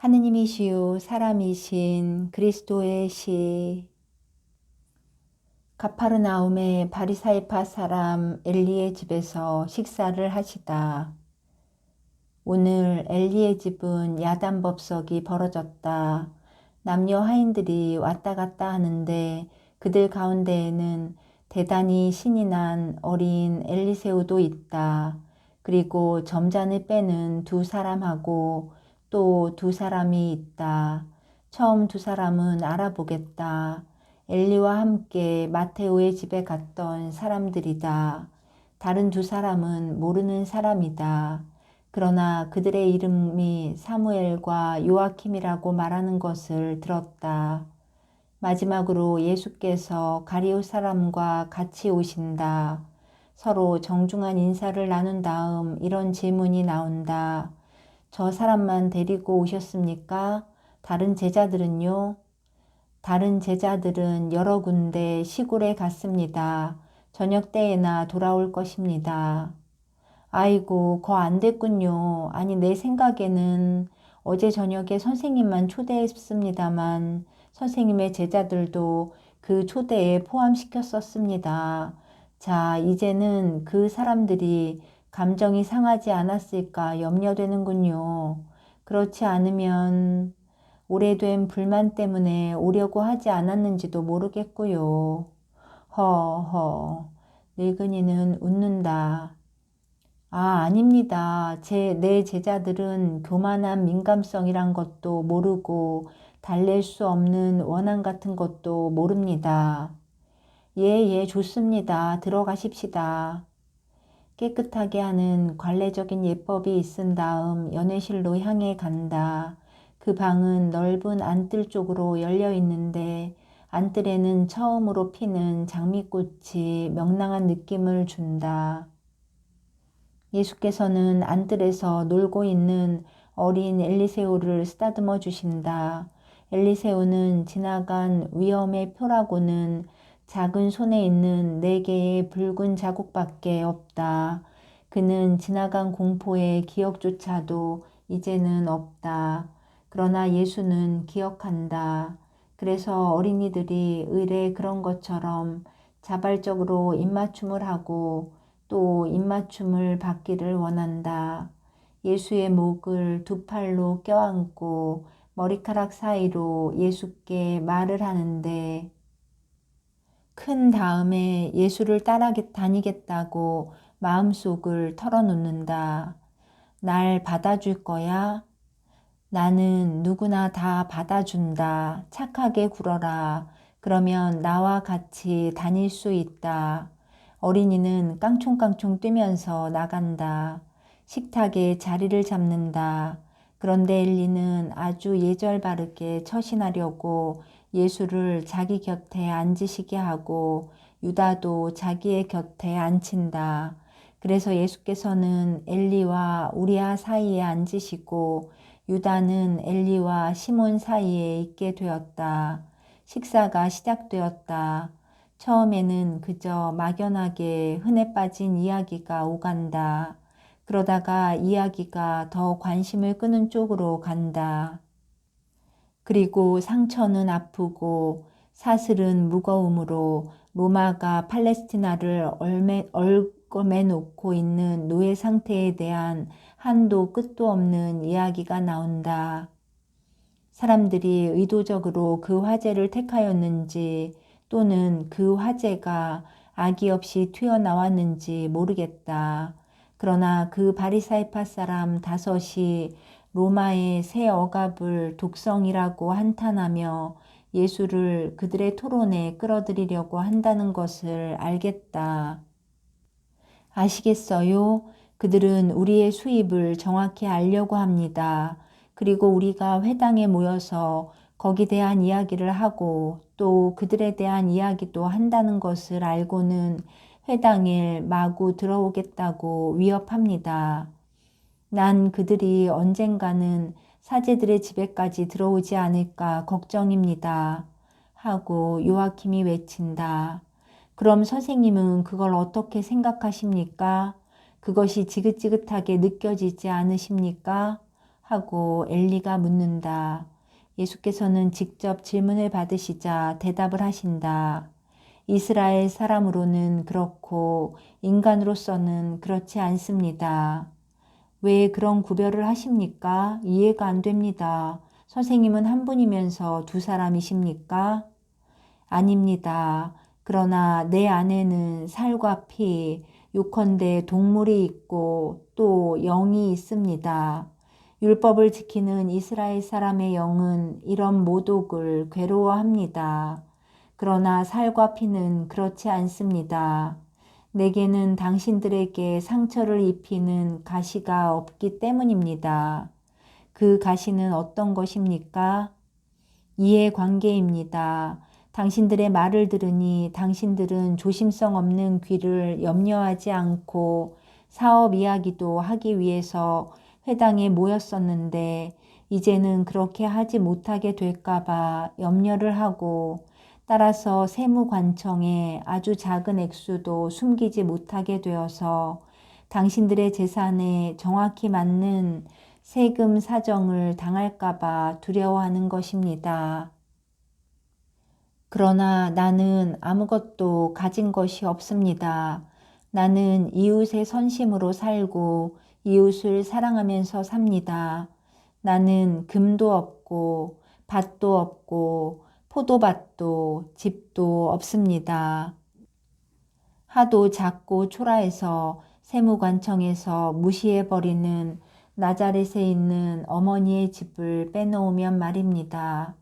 하느님이시요 사람이신 그리스도의 시. 가파르나움의 바리사이파 사람 엘리의 집에서 식사를 하시다. 오늘 엘리의 집은 야단법석이 벌어졌다. 남녀 하인들이 왔다 갔다 하는데 그들 가운데에는 대단히 신이 난 어린 엘리세우도 있다. 그리고 점잔을 빼는 두 사람하고 또 두 사람이 있다. 처음 두 사람은 알아보겠다. 엘리와 함께 마테오의 집에 갔던 사람들이다. 다른 두 사람은 모르는 사람이다. 그러나 그들의 이름이 사무엘과 요아킴이라고 말하는 것을 들었다. 마지막으로 예수께서 가리오 사람과 같이 오신다. 서로 정중한 인사를 나눈 다음 이런 질문이 나온다. 저 사람만 데리고 오셨습니까? 다른 제자들은요? 다른 제자들은 여러 군데 시골에 갔습니다. 저녁 때에나 돌아올 것입니다. 아이고, 거 안 됐군요. 아니, 내 생각에는 어제 저녁에 선생님만 초대했습니다만 선생님의 제자들도 그 초대에 포함시켰었습니다. 자, 이제는 그 사람들이 감정이 상하지 않았을까 염려되는군요. 그렇지 않으면 오래된 불만 때문에 오려고 하지 않았는지도 모르겠고요. 허허, 늙은이는 웃는다. 아닙니다. 내 제자들은 교만한 민감성이란 것도 모르고 달랠 수 없는 원한 같은 것도 모릅니다. 예, 좋습니다. 들어가십시다. 깨끗하게 하는 관례적인 예법이 있은 다음 연회실로 향해 간다. 그 방은 넓은 안뜰 쪽으로 열려 있는데 안뜰에는 처음으로 피는 장미꽃이 명랑한 느낌을 준다. 예수께서는 안뜰에서 놀고 있는 어린 엘리세우를 쓰다듬어 주신다. 엘리세우는 지나간 위험의 표라고는 작은 손에 있는 4개의 붉은 자국밖에 없다. 그는 지나간 공포의 기억조차도 이제는 없다. 그러나 예수는 기억한다. 그래서 어린이들이 의례 그런 것처럼 자발적으로 입맞춤을 하고 또 입맞춤을 받기를 원한다. 예수의 목을 두 팔로 껴안고 머리카락 사이로 예수께 말을 하는데 큰 다음에 예수를 다니겠다고 마음속을 털어놓는다. 날 받아줄 거야? 나는 누구나 다 받아준다. 착하게 굴어라. 그러면 나와 같이 다닐 수 있다. 어린이는 깡총깡총 뛰면서 나간다. 식탁에 자리를 잡는다. 그런데 엘리는 아주 예절 바르게 처신하려고 예수를 자기 곁에 앉으시게 하고 유다도 자기의 곁에 앉힌다. 그래서 예수께서는 엘리와 우리아 사이에 앉으시고 유다는 엘리와 시몬 사이에 있게 되었다. 식사가 시작되었다. 처음에는 그저 막연하게 흔해 빠진 이야기가 오간다. 그러다가 이야기가 더 관심을 끄는 쪽으로 간다. 그리고 상처는 아프고 사슬은 무거움으로 로마가 팔레스티나를 얽어매 놓고 있는 노예 상태에 대한 한도 끝도 없는 이야기가 나온다. 사람들이 의도적으로 그 화제를 택하였는지 또는 그 화제가 악의 없이 튀어나왔는지 모르겠다. 그러나 그 바리사이파 사람 5이 로마의 새 억압을 독성이라고 한탄하며 예수를 그들의 토론에 끌어들이려고 한다는 것을 알겠다. 아시겠어요? 그들은 우리의 수입을 정확히 알려고 합니다. 그리고 우리가 회당에 모여서 거기 대한 이야기를 하고 또 그들에 대한 이야기도 한다는 것을 알고는 회당에 마구 들어오겠다고 위협합니다. 난 그들이 언젠가는 사제들의 집에까지 들어오지 않을까 걱정입니다. 하고 요아킴이 외친다. 그럼 선생님은 그걸 어떻게 생각하십니까? 그것이 지긋지긋하게 느껴지지 않으십니까? 하고 엘리가 묻는다. 예수께서는 직접 질문을 받으시자 대답을 하신다. 이스라엘 사람으로는 그렇고 인간으로서는 그렇지 않습니다. 왜 그런 구별을 하십니까? 이해가 안 됩니다. 선생님은 한 분이면서 두 사람이십니까? 아닙니다. 그러나 내 안에는 살과 피, 요컨대 동물이 있고 또 영이 있습니다. 율법을 지키는 이스라엘 사람의 영은 이런 모독을 괴로워합니다. 그러나 살과 피는 그렇지 않습니다. 내게는 당신들에게 상처를 입히는 가시가 없기 때문입니다. 그 가시는 어떤 것입니까? 이해관계입니다. 당신들의 말을 들으니 당신들은 조심성 없는 귀를 염려하지 않고 사업 이야기도 하기 위해서 회당에 모였었는데 이제는 그렇게 하지 못하게 될까봐 염려를 하고 따라서 세무관청에 아주 작은 액수도 숨기지 못하게 되어서 당신들의 재산에 정확히 맞는 세금 사정을 당할까봐 두려워하는 것입니다. 그러나 나는 아무것도 가진 것이 없습니다. 나는 이웃의 선심으로 살고 이웃을 사랑하면서 삽니다. 나는 금도 없고 밭도 없고 포도밭도 집도 없습니다. 하도 작고 초라해서 세무관청에서 무시해버리는 나자렛에 있는 어머니의 집을 빼놓으면 말입니다.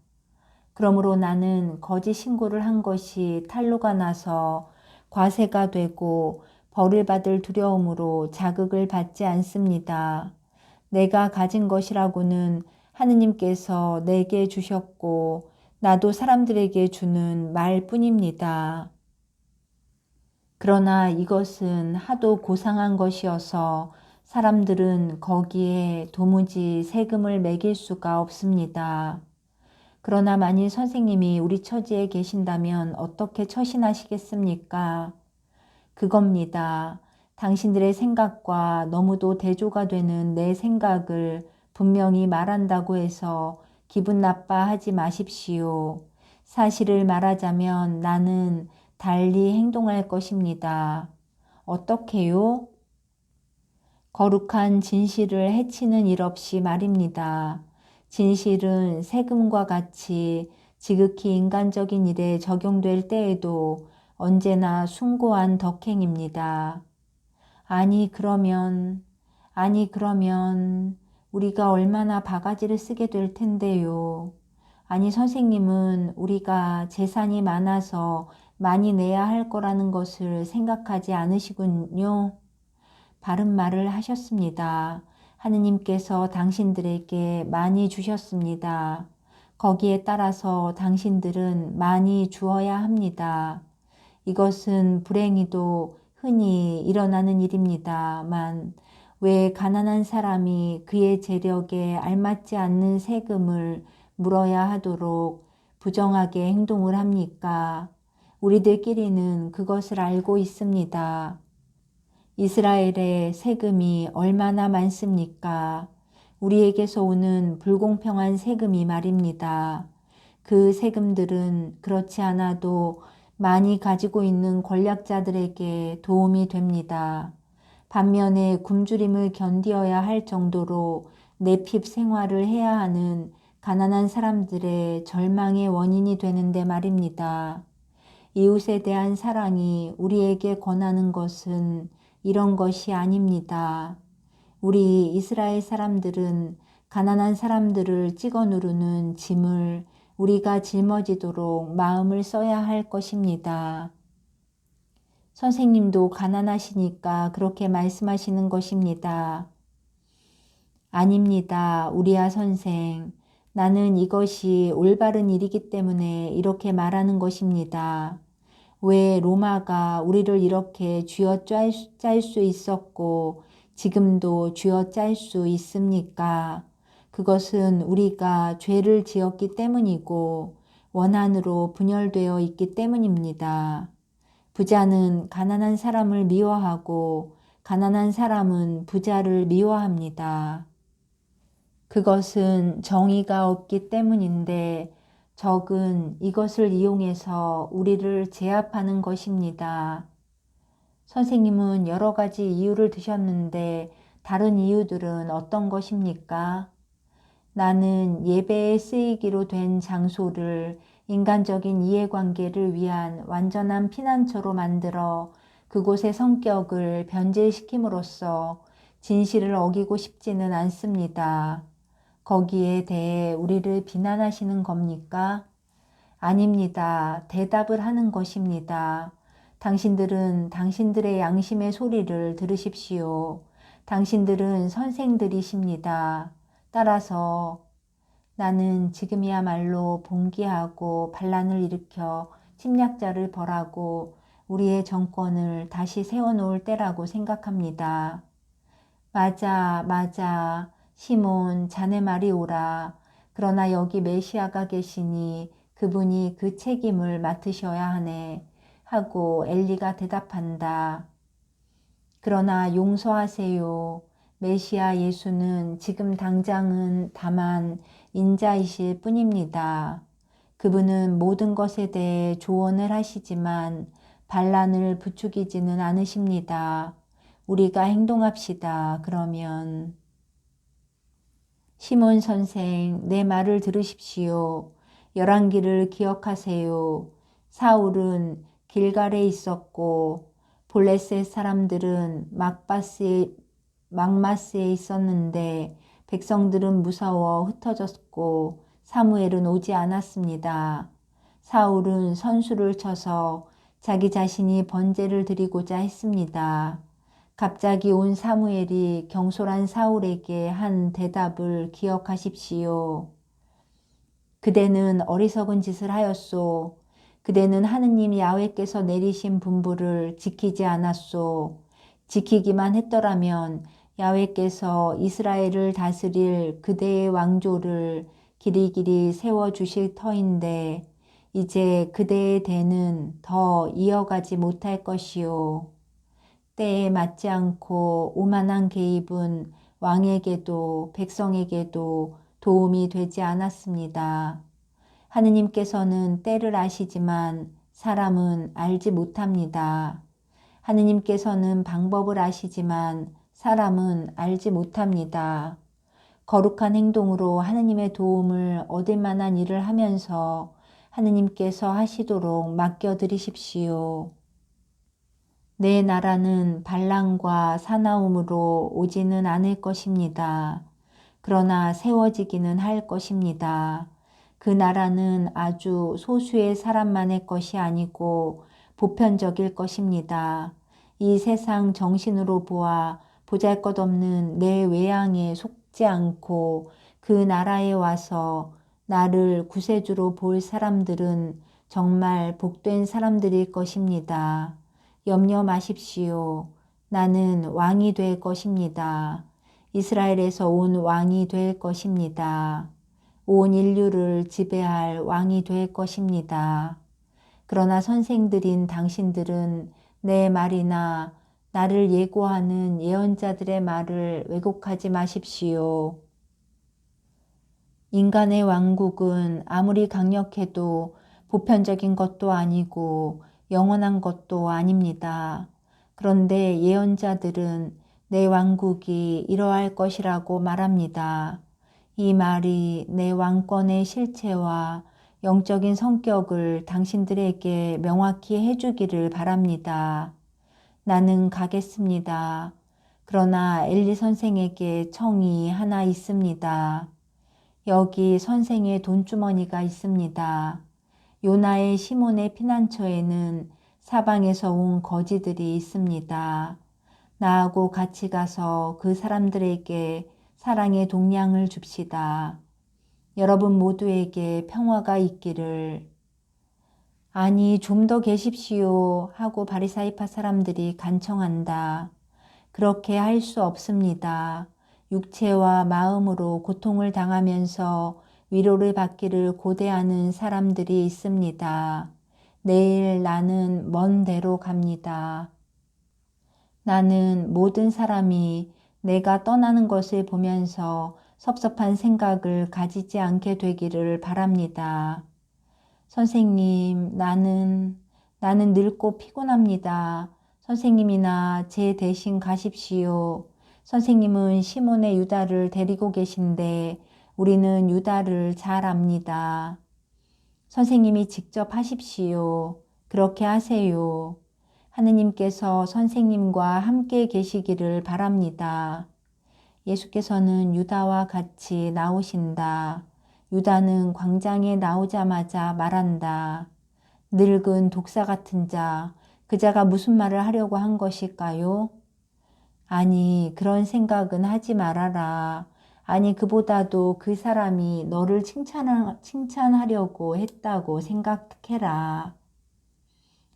그러므로 나는 거짓 신고를 한 것이 탄로가 나서 과세가 되고 벌을 받을 두려움으로 자극을 받지 않습니다. 내가 가진 것이라고는 하느님께서 내게 주셨고 나도 사람들에게 주는 말뿐입니다. 그러나 이것은 하도 고상한 것이어서 사람들은 거기에 도무지 세금을 매길 수가 없습니다. 그러나 만일 선생님이 우리 처지에 계신다면 어떻게 처신하시겠습니까? 그겁니다. 당신들의 생각과 너무도 대조가 되는 내 생각을 분명히 말한다고 해서 기분 나빠하지 마십시오. 사실을 말하자면 나는 달리 행동할 것입니다. 어떻게요? 거룩한 진실을 해치는 일 없이 말입니다. 진실은 세금과 같이 지극히 인간적인 일에 적용될 때에도 언제나 숭고한 덕행입니다. 아니 그러면 우리가 얼마나 바가지를 쓰게 될 텐데요. 아니 선생님은 우리가 재산이 많아서 많이 내야 할 거라는 것을 생각하지 않으시군요. 바른 말을 하셨습니다. 하느님께서 당신들에게 많이 주셨습니다. 거기에 따라서 당신들은 많이 주어야 합니다. 이것은 불행히도 흔히 일어나는 일입니다만 왜 가난한 사람이 그의 재력에 알맞지 않는 세금을 물어야 하도록 부정하게 행동을 합니까? 우리들끼리는 그것을 알고 있습니다. 이스라엘의 세금이 얼마나 많습니까? 우리에게서 오는 불공평한 세금이 말입니다. 그 세금들은 그렇지 않아도 많이 가지고 있는 권력자들에게 도움이 됩니다. 반면에 굶주림을 견디어야 할 정도로 내핍 생활을 해야 하는 가난한 사람들의 절망의 원인이 되는데 말입니다. 이웃에 대한 사랑이 우리에게 권하는 것은 이런 것이 아닙니다. 우리 이스라엘 사람들은 가난한 사람들을 찍어 누르는 짐을 우리가 짊어지도록 마음을 써야 할 것입니다. 선생님도 가난하시니까 그렇게 말씀하시는 것입니다. 아닙니다. 우리야 선생. 나는 이것이 올바른 일이기 때문에 이렇게 말하는 것입니다. 왜 로마가 우리를 이렇게 쥐어짤 수 있었고 지금도 쥐어짤 수 있습니까? 그것은 우리가 죄를 지었기 때문이고 원한으로 분열되어 있기 때문입니다. 부자는 가난한 사람을 미워하고 가난한 사람은 부자를 미워합니다. 그것은 정의가 없기 때문인데 적은 이것을 이용해서 우리를 제압하는 것입니다. 선생님은 여러 가지 이유를 드셨는데 다른 이유들은 어떤 것입니까? 나는 예배에 쓰이기로 된 장소를 인간적인 이해관계를 위한 완전한 피난처로 만들어 그곳의 성격을 변질시킴으로써 진실을 어기고 싶지는 않습니다. 거기에 대해 우리를 비난하시는 겁니까? 아닙니다. 대답을 하는 것입니다. 당신들은 당신들의 양심의 소리를 들으십시오. 당신들은 선생들이십니다. 따라서 나는 지금이야말로 봉기하고 반란을 일으켜 침략자를 벌하고 우리의 정권을 다시 세워놓을 때라고 생각합니다. 맞아, 맞아. 시몬, 자네 말이 옳아. 그러나 여기 메시아가 계시니 그분이 그 책임을 맡으셔야 하네. 하고 엘리가 대답한다. 그러나 용서하세요. 메시아 예수는 지금 당장은 다만 인자이실 뿐입니다. 그분은 모든 것에 대해 조언을 하시지만 반란을 부추기지는 않으십니다. 우리가 행동합시다. 그러면 시몬 선생, 내 말을 들으십시오. 열왕기를 기억하세요. 사울은 길갈에 있었고 블레셋 사람들은 막마스에 있었는데 백성들은 무서워 흩어졌고 사무엘은 오지 않았습니다. 사울은 선수를 쳐서 자기 자신이 번제를 드리고자 했습니다. 갑자기 온 사무엘이 경솔한 사울에게 한 대답을 기억하십시오. 그대는 어리석은 짓을 하였소. 그대는 하느님 야훼께서 내리신 분부를 지키지 않았소. 지키기만 했더라면 야훼께서 이스라엘을 다스릴 그대의 왕조를 길이길이 세워주실 터인데 이제 그대의 대는 더 이어가지 못할 것이요. 때에 맞지 않고 오만한 개입은 왕에게도 백성에게도 도움이 되지 않았습니다. 하느님께서는 때를 아시지만 사람은 알지 못합니다. 하느님께서는 방법을 아시지만 사람은 알지 못합니다. 거룩한 행동으로 하느님의 도움을 얻을 만한 일을 하면서 하느님께서 하시도록 맡겨드리십시오. 내 나라는 반란과 사나움으로 오지는 않을 것입니다. 그러나 세워지기는 할 것입니다. 그 나라는 아주 소수의 사람만의 것이 아니고 보편적일 것입니다. 이 세상 정신으로 보아 보잘것없는 내 외양에 속지 않고 그 나라에 와서 나를 구세주로 볼 사람들은 정말 복된 사람들일 것입니다. 염려 마십시오. 나는 왕이 될 것입니다. 이스라엘에서 온 왕이 될 것입니다. 온 인류를 지배할 왕이 될 것입니다. 그러나 선생들인 당신들은 내 말이나 나를 예고하는 예언자들의 말을 왜곡하지 마십시오. 인간의 왕국은 아무리 강력해도 보편적인 것도 아니고 영원한 것도 아닙니다. 그런데 예언자들은 내 왕국이 이러할 것이라고 말합니다. 이 말이 내 왕권의 실체와 영적인 성격을 당신들에게 명확히 해주기를 바랍니다. 나는 가겠습니다. 그러나 엘리 선생에게 청이 하나 있습니다. 여기 선생의 돈주머니가 있습니다. 요나의 시몬의 피난처에는 사방에서 온 거지들이 있습니다. 나하고 같이 가서 그 사람들에게 사랑의 동량을 줍시다. 여러분 모두에게 평화가 있기를. 아니 좀 더 계십시오 하고 바리사이파 사람들이 간청한다. 그렇게 할 수 없습니다. 육체와 마음으로 고통을 당하면서 위로를 받기를 고대하는 사람들이 있습니다. 내일 나는 먼 데로 갑니다. 나는 모든 사람이 내가 떠나는 것을 보면서 섭섭한 생각을 가지지 않게 되기를 바랍니다. 선생님, 나는 늙고 피곤합니다. 선생님이나 제 대신 가십시오. 선생님은 시몬의 유다를 데리고 계신데 우리는 유다를 잘 압니다. 선생님이 직접 하십시오. 그렇게 하세요. 하느님께서 선생님과 함께 계시기를 바랍니다. 예수께서는 유다와 같이 나오신다. 유다는 광장에 나오자마자 말한다. 늙은 독사 같은 자, 그 자가 무슨 말을 하려고 한 것일까요? 아니, 그런 생각은 하지 말아라. 아니, 그보다도 그 사람이 너를 칭찬하려고 했다고 생각해라.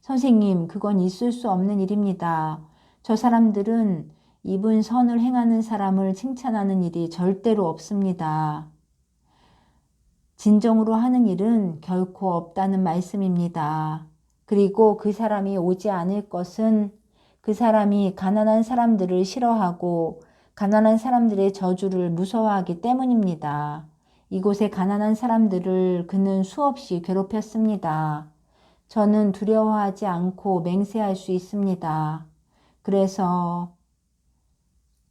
선생님, 그건 있을 수 없는 일입니다. 저 사람들은 이분 선을 행하는 사람을 칭찬하는 일이 절대로 없습니다. 진정으로 하는 일은 결코 없다는 말씀입니다. 그리고 그 사람이 오지 않을 것은 그 사람이 가난한 사람들을 싫어하고 가난한 사람들의 저주를 무서워하기 때문입니다. 이곳에 가난한 사람들을 그는 수없이 괴롭혔습니다. 저는 두려워하지 않고 맹세할 수 있습니다. 그래서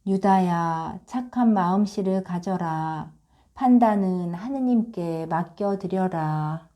유다야, 착한 마음씨를 가져라. 판단은 하느님께 맡겨드려라.